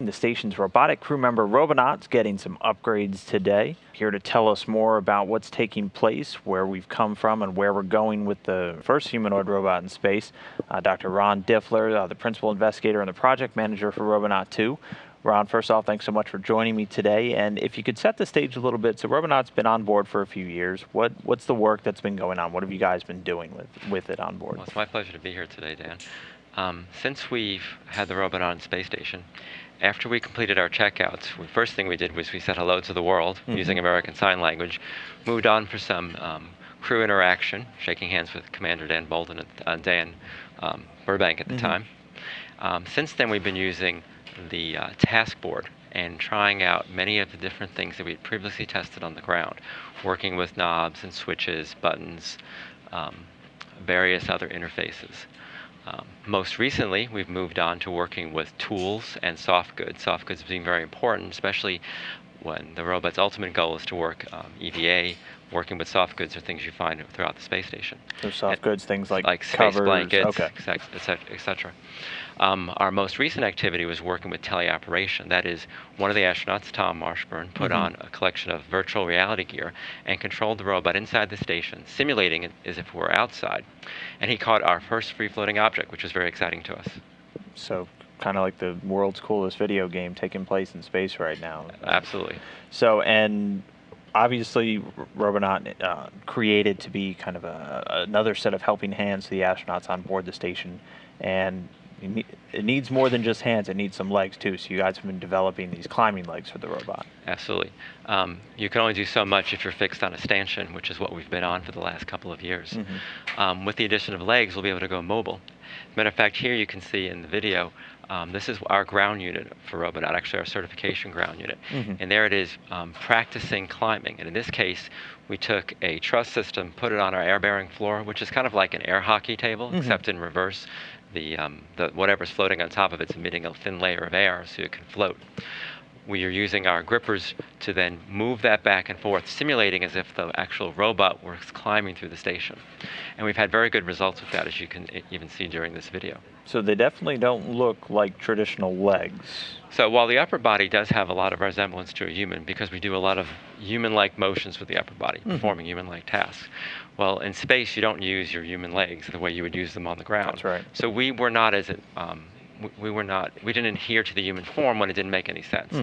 The station's robotic crew member Robonaut's getting some upgrades today. Here to tell us more about what's taking place, where we've come from, and where we're going with the first humanoid robot in space, Dr. Ron Diftler, the principal investigator and the project manager for Robonaut 2. Ron, first off, thanks so much for joining me today. And if you could set the stage a little bit, so Robonaut's been on board for a few years. What's the work that's been going on? What have you guys been doing with it on board? Well, it's my pleasure to be here today, Dan. Since we've had the Robonaut on space station, after we completed our checkouts, the first thing we did was we said hello to the world using American Sign Language, moved on for some crew interaction, shaking hands with Commander Dan Burbank at the time. Since then, we've been using the task board and trying out many of the different things that we had previously tested on the ground, working with knobs and switches, buttons, various other interfaces. Most recently, we've moved on to working with tools and soft goods. Soft goods being very important, especially when the robot's ultimate goal is to work EVA. Working with soft goods are things you find throughout the space station. So soft goods, things like space covers, blankets, etc. Our most recent activity was working with teleoperation. That is, one of the astronauts, Tom Marshburn, put on a collection of virtual reality gear and controlled the robot inside the station, simulating it as if we were outside. And he caught our first free-floating object, which was very exciting to us. So kind of like the world's coolest video game taking place in space right now. Absolutely. So, and obviously, Robonaut created to be kind of another set of helping hands to the astronauts on board the station, and it needs more than just hands. It needs some legs too. So you guys have been developing these climbing legs for the robot. Absolutely. You can only do so much if you're fixed on a stanchion, which is what we've been on for the last couple of years. With the addition of legs, we'll be able to go mobile. As a matter of fact, here you can see in the video, this is our ground unit for Robonaut, actually our certification ground unit. And there it is practicing climbing. And in this case, we took a truss system, put it on our air-bearing floor, which is kind of like an air hockey table, except in reverse. The whatever's floating on top of it's emitting a thin layer of air so it can float. We are using our grippers to then move that back and forth, simulating as if the actual robot was climbing through the station. And we've had very good results with that, as you can even see during this video. So they definitely don't look like traditional legs. So while the upper body does have a lot of resemblance to a human, because we do a lot of human-like motions with the upper body, performing human-like tasks, well, in space you don't use your human legs the way you would use them on the ground. That's right. So we were not as we didn't adhere to the human form when it didn't make any sense.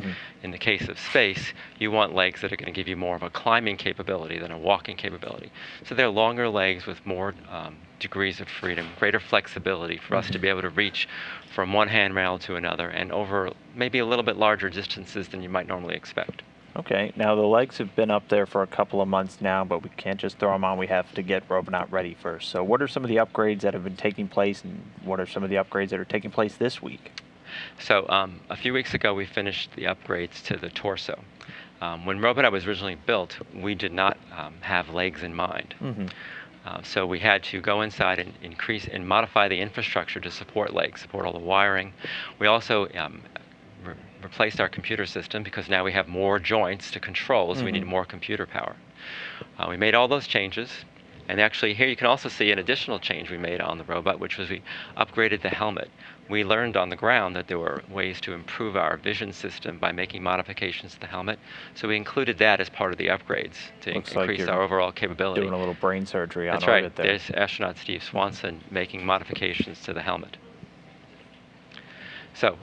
In the case of space, you want legs that are going to give you more of a climbing capability than a walking capability. So they're longer legs with more degrees of freedom, greater flexibility for us to be able to reach from one handrail to another and over maybe a little bit larger distances than you might normally expect. Okay, now the legs have been up there for a couple of months now, but we can't just throw them on. We have to get Robonaut ready first. So what are some of the upgrades that have been taking place, and what are some of the upgrades that are taking place this week? So a few weeks ago, we finished the upgrades to the torso. When Robonaut was originally built, we did not have legs in mind. So we had to go inside and increase and modify the infrastructure to support legs, support all the wiring. We also replaced our computer system because now we have more joints to control, so we need more computer power. We made all those changes, and actually here you can also see an additional change we made on the robot, which was we upgraded the helmet. We learned on the ground that there were ways to improve our vision system by making modifications to the helmet, so we included that as part of the upgrades to increase our overall capability. Doing a little brain surgery on That's right. orbit there. There's astronaut Steve Swanson making modifications to the helmet. So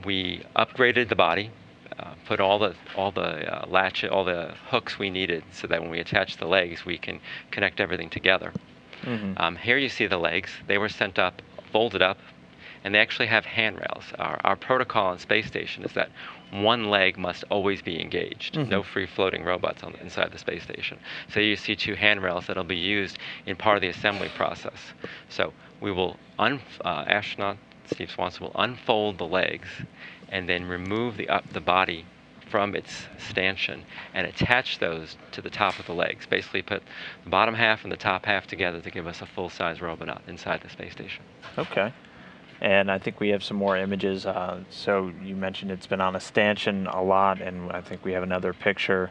we upgraded the body, put all the hooks we needed, so that when we attach the legs, we can connect everything together. Here you see the legs. They were sent up, folded up, and they actually have handrails. Our protocol on space station is that one leg must always be engaged. No free-floating robots inside the space station. So you see two handrails that'll be used in part of the assembly process. So we will astronaut Steve Swanson will unfold the legs and then remove the body from its stanchion and attach those to the top of the legs. Basically put the bottom half and the top half together to give us a full-size Robonaut inside the space station. Okay. And I think we have some more images. So you mentioned it's been on a stanchion a lot, and I think we have another picture.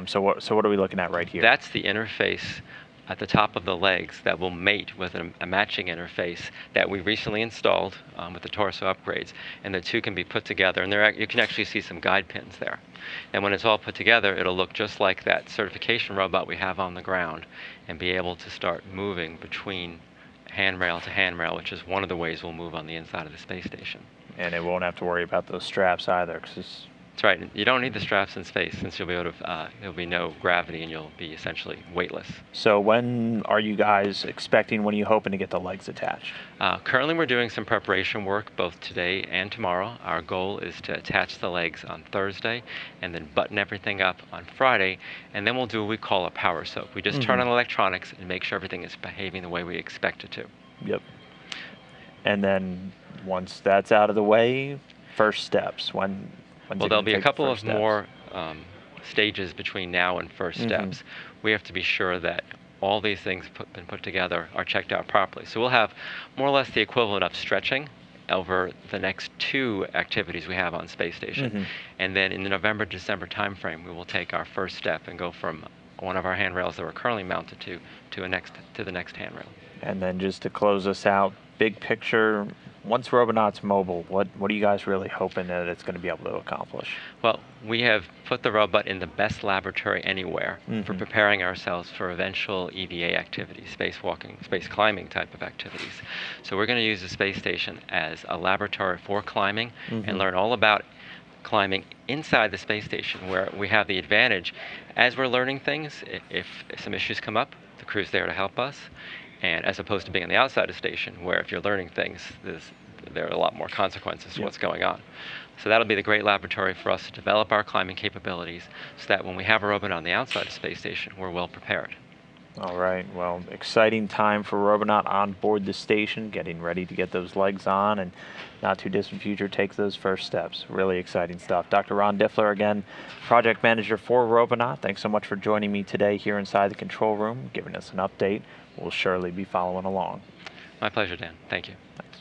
So what are we looking at right here? That's the interface at the top of the legs that will mate with a matching interface that we recently installed with the torso upgrades, and the two can be put together, and you can actually see some guide pins there. And when it's all put together, it'll look just like that certification robot we have on the ground, and be able to start moving between handrail to handrail, which is one of the ways we'll move on the inside of the space station. And it won't have to worry about those straps either, because that's right. You don't need the straps in space, since you'll be able to. There'll be no gravity, and you'll be essentially weightless. So when are you guys expecting? When are you hoping to get the legs attached? Currently, we're doing some preparation work both today and tomorrow. Our goal is to attach the legs on Thursday, and then button everything up on Friday, and then we'll do what we call a power soak. We just turn on electronics and make sure everything is behaving the way we expect it to. Yep. And then once that's out of the way, first steps. Well, there'll be a couple of more stages between now and first steps. We have to be sure that all these things been put together are checked out properly. So we'll have more or less the equivalent of stretching over the next 2 activities we have on space station. And then in the November-December timeframe, we will take our first step and go from one of our handrails that we're currently mounted to the next handrail. And then just to close us out, big picture, once Robonaut's mobile, what are you guys really hoping that it's going to be able to accomplish? Well, we have put the robot in the best laboratory anywhere for preparing ourselves for eventual EVA activities, spacewalking, space climbing type of activities. So we're going to use the space station as a laboratory for climbing and learn all about climbing inside the space station, where we have the advantage as we're learning things. If some issues come up, the crew's there to help us. And as opposed to being on the outside of the station, where if you're learning things, there are a lot more consequences to what's going on. So that'll be the great laboratory for us to develop our climbing capabilities, so that when we have a robot on the outside of the space station, we're well prepared. All right. Well, exciting time for Robonaut on board the station, getting ready to get those legs on, and not too distant future take those first steps. Really exciting stuff. Dr. Ron Diftler, again, project manager for Robonaut. Thanks so much for joining me today here inside the control room, giving us an update. We'll surely be following along. My pleasure, Dan. Thank you. Thanks.